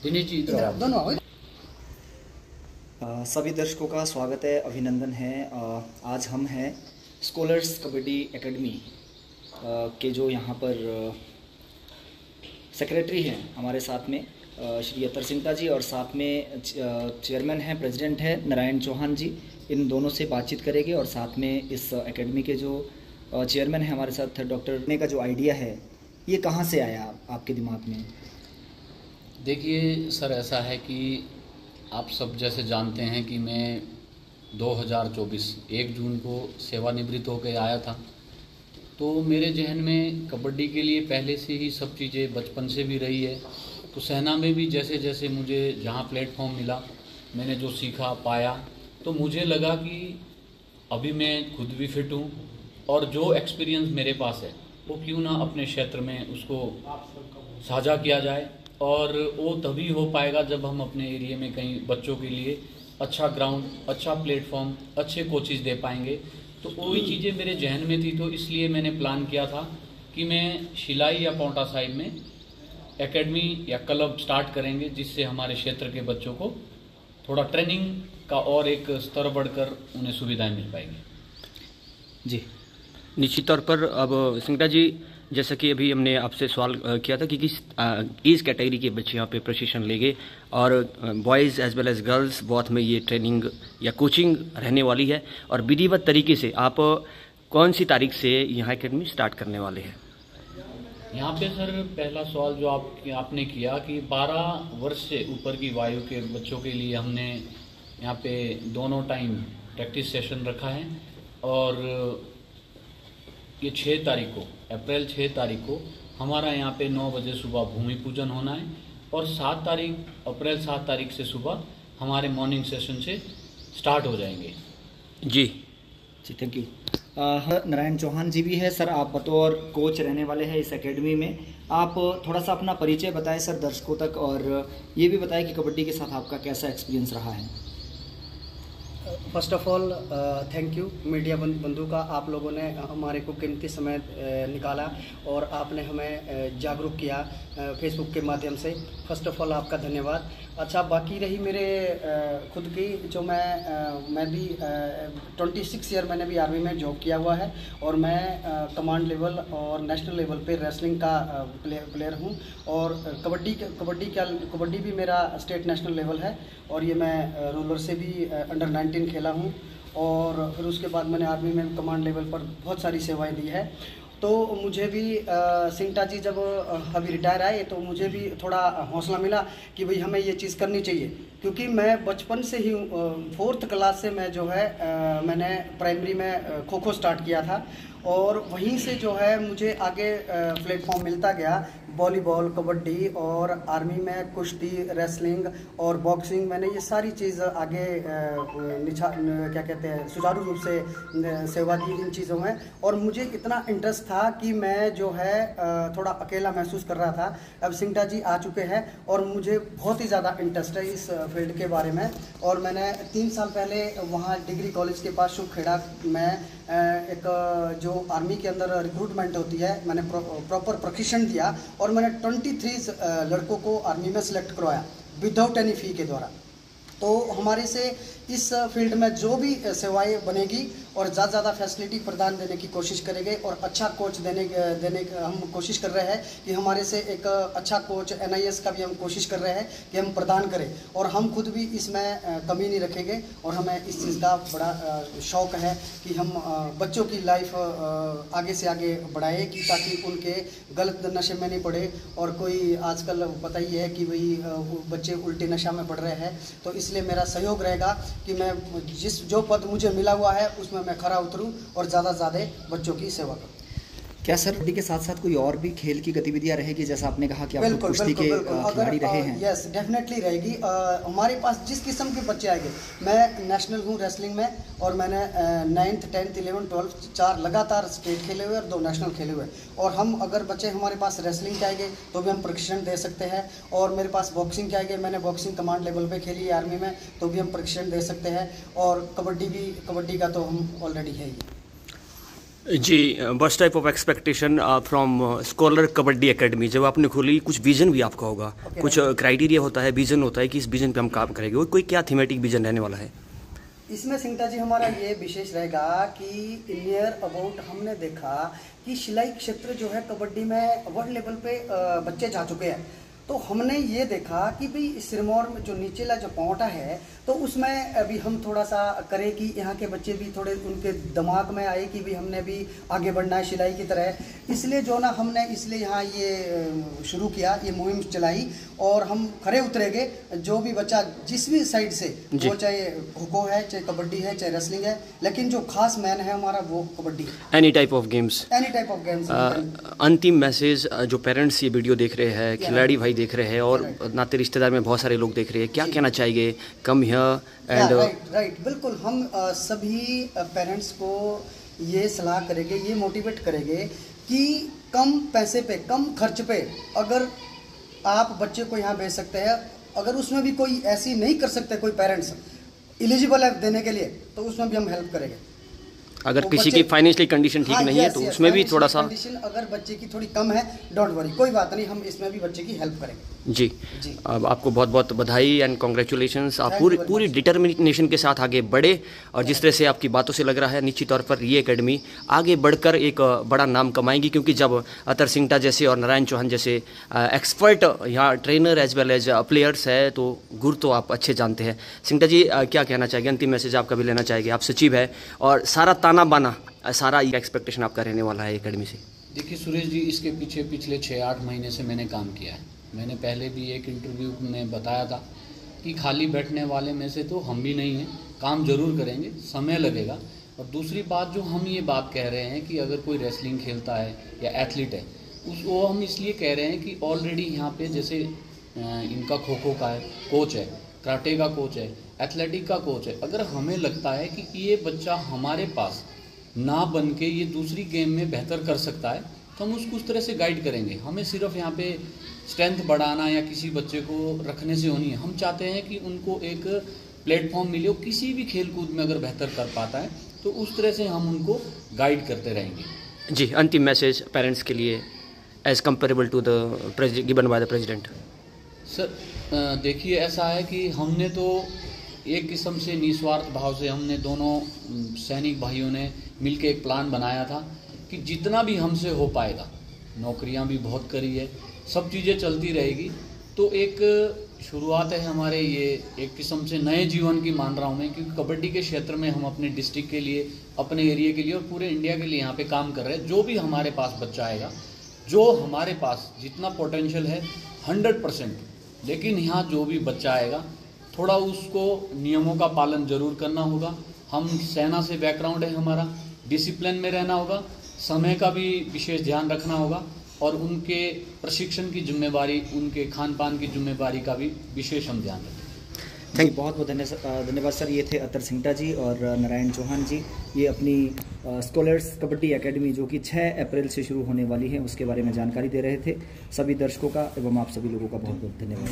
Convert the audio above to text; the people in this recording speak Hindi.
दोनों। सभी दर्शकों का स्वागत है, अभिनंदन है। आज हम हैं स्कॉलर्स कबड्डी एकेडमी के जो यहाँ पर सेक्रेटरी हैं हमारे साथ में श्री अतर सिंगता जी, और साथ में चेयरमैन हैं, प्रेसिडेंट है नारायण चौहान जी। इन दोनों से बातचीत करेंगे और साथ में इस एकेडमी के जो चेयरमैन हैं हमारे साथ डॉक्टर ने का जो आइडिया है ये कहाँ से आया आपके दिमाग में? देखिए सर, ऐसा है कि आप सब जैसे जानते हैं कि मैं 2024 1 जून को सेवानिवृत्त होकर आया था। तो मेरे जहन में कबड्डी के लिए पहले से ही सब चीज़ें बचपन से भी रही है। तो सेना में भी जैसे जैसे मुझे जहाँ प्लेटफॉर्म मिला, मैंने जो सीखा पाया, तो मुझे लगा कि अभी मैं खुद भी फिट हूँ और जो एक्सपीरियंस मेरे पास है वो क्यों ना अपने क्षेत्र में उसको साझा किया जाए। और वो तभी हो पाएगा जब हम अपने एरिया में कहीं बच्चों के लिए अच्छा ग्राउंड, अच्छा प्लेटफॉर्म, अच्छे कोचेज़ दे पाएंगे। तो वही चीज़ें मेरे जहन में थी, तो इसलिए मैंने प्लान किया था कि मैं शिलाई या पौंटा साहिब में एकेडमी या क्लब स्टार्ट करेंगे, जिससे हमारे क्षेत्र के बच्चों को थोड़ा ट्रेनिंग का और एक स्तर बढ़कर उन्हें सुविधाएं मिल पाएंगी। जी निश्चित तौर पर। अब सिंगटा जी, जैसा कि अभी हमने आपसे सवाल किया था कि किस एज कैटेगरी के बच्चे यहाँ पे प्रशिक्षण लेंगे, और boys as well as girls both में ये ट्रेनिंग या कोचिंग रहने वाली है, और विधिवत तरीके से आप कौन सी तारीख से यहाँ एकेडमी स्टार्ट करने वाले हैं? यहाँ पे सर पहला सवाल जो आपने किया कि 12 वर्ष से ऊपर की वायु के बच्चों के लिए हमने यहाँ पे दोनों टाइम प्रैक्टिस सेशन रखा है। और ये 6 तारीख को, अप्रैल 6 तारीख को हमारा यहाँ पे 9 बजे सुबह भूमि पूजन होना है, और 7 तारीख अप्रैल 7 तारीख से सुबह हमारे मॉर्निंग सेशन से स्टार्ट हो जाएंगे। जी जी, थैंक यू। नारायण चौहान जी भी है सर, आप बतौर कोच रहने वाले हैं इस एकेडमी में। आप थोड़ा सा अपना परिचय बताएं सर दर्शकों तक, और ये भी बताएं कि कबड्डी के साथ आपका कैसा एक्सपीरियंस रहा है। First of all thank you media बंधु का, आप लोगों ने हमारे को कीमती समय निकाला और आपने हमें जागरूक किया फेसबुक के माध्यम से। फर्स्ट ऑफ ऑल आपका धन्यवाद। अच्छा, बाकी रही मेरे खुद की जो मैं भी 26 ईयर मैंने भी आर्मी में जॉब किया हुआ है, और मैं कमांड लेवल और नेशनल लेवल पे रेसलिंग का प्लेयर हूँ, और कबड्डी भी मेरा स्टेट नेशनल लेवल है, और ये मैं रोलर से भी अंडर 19 खेला हूँ। और फिर उसके बाद मैंने आर्मी में कमांड लेवल पर बहुत सारी सेवाएं दी है। तो मुझे भी सिंगटा जी जब अभी रिटायर आए तो मुझे भी थोड़ा हौसला मिला कि भाई हमें ये चीज़ करनी चाहिए, क्योंकि मैं बचपन से ही 4th क्लास से मैं जो है मैंने प्राइमरी में खो खो स्टार्ट किया था, और वहीं से जो है मुझे आगे प्लेटफॉर्म मिलता गया। वॉलीबॉल, कबड्डी, और आर्मी में कुश्ती, रेसलिंग और बॉक्सिंग, मैंने ये सारी चीज़ आगे क्या कहते हैं सुचारू रूप से सेवा दी इन चीज़ों में। और मुझे इतना इंटरेस्ट था कि मैं जो है थोड़ा अकेला महसूस कर रहा था। अब सिंगटा जी आ चुके हैं और मुझे बहुत ही ज़्यादा इंटरेस्ट है इस फील्ड के बारे में। और मैंने 3 साल पहले वहाँ डिग्री कॉलेज के पास शुभखेड़ा में एक जो आर्मी के अंदर रिक्रूटमेंट होती है, मैंने प्रॉपर प्रशिक्षण दिया, और मैंने 23 लड़कों को आर्मी में सिलेक्ट करवाया विदाउट एनी फ़ी के द्वारा। तो हमारे से इस फील्ड में जो भी सेवाएं बनेगी और ज़्यादा फैसिलिटी प्रदान देने की कोशिश करेंगे, और अच्छा कोच देने हम कोशिश कर रहे हैं कि हमारे से एक अच्छा कोच NIS का भी हम कोशिश कर रहे हैं कि हम प्रदान करें, और हम खुद भी इसमें कमी नहीं रखेंगे। और हमें इस चीज़ का बड़ा शौक़ है कि हम बच्चों की लाइफ आगे से आगे बढ़ाएं, कि ताकि उनके गलत नशे में नहीं पड़े। और कोई आजकल पता ही है कि भाई बच्चे उल्टे नशा में पड़ रहे हैं, तो इसलिए मेरा सहयोग रहेगा कि मैं जो पद मुझे मिला हुआ है उसमें मैं खरा उतरूं और ज़्यादा से ज़्यादा बच्चों की सेवा करूं। क्या सर कबड्डी के साथ साथ कोई और भी खेल की गतिविधियां रहेगी, जैसा आपने कहा कि आप कुश्ती के खिलाड़ी रहे हैं? यस, डेफिनेटली रहेगी। हमारे पास जिस किस्म के बच्चे आएंगे, मैं नेशनल हूँ रेसलिंग में, और मैंने 9th 10th 11th 12th 4 लगातार स्टेट खेले हुए और 2 नेशनल खेले हुए। और हम अगर बच्चे हमारे पास रेसलिंग के आएंगे तो भी हम प्रशिक्षण दे सकते हैं, और मेरे पास बॉक्सिंग के आएंगे, मैंने बॉक्सिंग कमांड लेवल पे खेली है आर्मी में, तो भी हम प्रशिक्षण दे सकते हैं। और कबड्डी का तो हम ऑलरेडी है ही। जी, बस type of expectation from scholar kabaddi academy, जब आपने खोली कुछ विजन भी आपका होगा, कुछ क्राइटेरिया होता है, विजन होता है कि इस विजन पे हम काम करेंगे, वो कोई क्या थीमेटिक विजन रहने वाला है? इसमें सिंगटा जी हमारा ये विशेष रहेगा कि नियर अबाउट हमने देखा कि सिलाई क्षेत्र जो है कबड्डी में वर्ल्ड लेवल पे बच्चे जा चुके हैं। तो हमने ये देखा कि भाई सिरमौर में जो नीचेला जो पौंटा है तो उसमें अभी हम थोड़ा सा करें कि यहाँ के बच्चे भी थोड़े उनके दिमाग में आए कि भाई हमने भी आगे बढ़ना है सिलाई की तरह। इसलिए जो ना हमने इसलिए यहाँ ये शुरू किया, ये मुहिम चलाई और हम खड़े उतरेंगे। जो भी बच्चा जिस भी साइड से, वो चाहे खो-खो है, चाहे कबड्डी है, चाहे रेसलिंग है, लेकिन जो खास मैन है हमारा वो kabaddi. Any type of games, any type of games. अंतिम मैसेज जो पेरेंट्स ये वीडियो देख रहे हैं, खिलाड़ी भाई देख रहे हैं और नाते रिश्तेदार में बहुत सारे लोग देख रहे हैं, क्या कहना चाहिए? कम हियर एंड राइट, बिल्कुल। हम सभी पेरेंट्स को ये सलाह करेंगे, ये मोटिवेट करेंगे कि कम पैसे पे, कम खर्च पे अगर आप बच्चे को यहाँ भेज सकते हैं, अगर उसमें भी कोई ऐसी नहीं कर सकते, कोई पेरेंट्स एलिजिबल है देने के लिए, तो उसमें भी हम हेल्प करेंगे। अगर किसी की फाइनेंशियली कंडीशन ठीक नहीं है तो उसमें भी थोड़ा सा कंडीशन अगर बच्चे की थोड़ी कम है, डोंट वरी, कोई बात नहीं, हम इसमें भी बच्चे की हेल्प करेंगे। जी, अब आपको बहुत बहुत बधाई एंड कॉन्ग्रेचुलेशंस। आप पूरी डिटर्मिनेशन के साथ आगे बढ़े और जिस तरह से आपकी बातों से लग रहा है निश्चित तौर पर ये एकेडमी आगे बढ़कर एक बड़ा नाम कमाएगी, क्योंकि जब अतर सिंगटा जैसे और नारायण चौहान जैसे एक्सपर्ट यहाँ trainer as well as players है तो गुर तो आप अच्छे जानते हैं। सिंगटा जी क्या कहना चाहेंगे, अंतिम मैसेज आपका भी लेना चाहेंगे? आप सचिव है और सारा ताना बाना, सारा एक्सपेक्टेशन आपका रहने वाला है एकेडमी से। देखिए सुरेश जी, इसके पीछे पिछले 6-8 महीने से मैंने काम किया है। मैंने पहले भी एक इंटरव्यू में बताया था कि खाली बैठने वाले में से तो हम भी नहीं हैं, काम जरूर करेंगे, समय लगेगा। और दूसरी बात, जो हम ये बात कह रहे हैं कि अगर कोई रेसलिंग खेलता है या एथलीट है, वो हम इसलिए कह रहे हैं कि ऑलरेडी यहाँ पे जैसे इनका खो-खो का है कोच है, कराटे का कोच है, एथलेटिक का कोच है। अगर हमें लगता है कि ये बच्चा हमारे पास ना बन के ये दूसरी गेम में बेहतर कर सकता है तो हम उसको उस तरह से गाइड करेंगे। हमें सिर्फ यहाँ पे स्ट्रेंथ बढ़ाना या किसी बच्चे को रखने से होनी है। हम चाहते हैं कि उनको एक प्लेटफॉर्म मिले, किसी भी खेल कूद में अगर बेहतर कर पाता है तो उस तरह से हम उनको गाइड करते रहेंगे। जी, अंतिम मैसेज पेरेंट्स के लिए as comparable to the given by the president. Sir देखिए, ऐसा है कि हमने तो एक किस्म से निस्वार्थ भाव से हमने दोनों सैनिक भाइयों ने मिलकर एक प्लान बनाया था कि जितना भी हमसे हो पाएगा, नौकरियां भी बहुत करी है, सब चीज़ें चलती रहेगी, तो एक शुरुआत है हमारे ये एक किस्म से नए जीवन की मान रहा हूँ मैं, क्योंकि कबड्डी के क्षेत्र में हम अपने डिस्ट्रिक्ट के लिए, अपने एरिया के लिए और पूरे इंडिया के लिए यहाँ पे काम कर रहे हैं। जो भी हमारे पास बच्चा आएगा, जो हमारे पास जितना पोटेंशियल है 100%, लेकिन यहाँ जो भी बच्चा आएगा थोड़ा उसको नियमों का पालन जरूर करना होगा। हम सेना से बैकग्राउंड है हमारा, डिसिप्लिन में रहना होगा, समय का भी विशेष ध्यान रखना होगा और उनके प्रशिक्षण की जिम्मेवारी, उनके खान पान की जिम्मेवारी का भी विशेष हम ध्यान रखें। थैंक बहुत बहुत धन्यवाद सर। ये थे अतर सिंगटा जी और नारायण चौहान जी। ये अपनी स्कॉलर्स कबड्डी एकेडमी जो कि 6 अप्रैल से शुरू होने वाली है उसके बारे में जानकारी दे रहे थे। सभी दर्शकों का एवं आप सभी लोगों का बहुत बहुत धन्यवाद।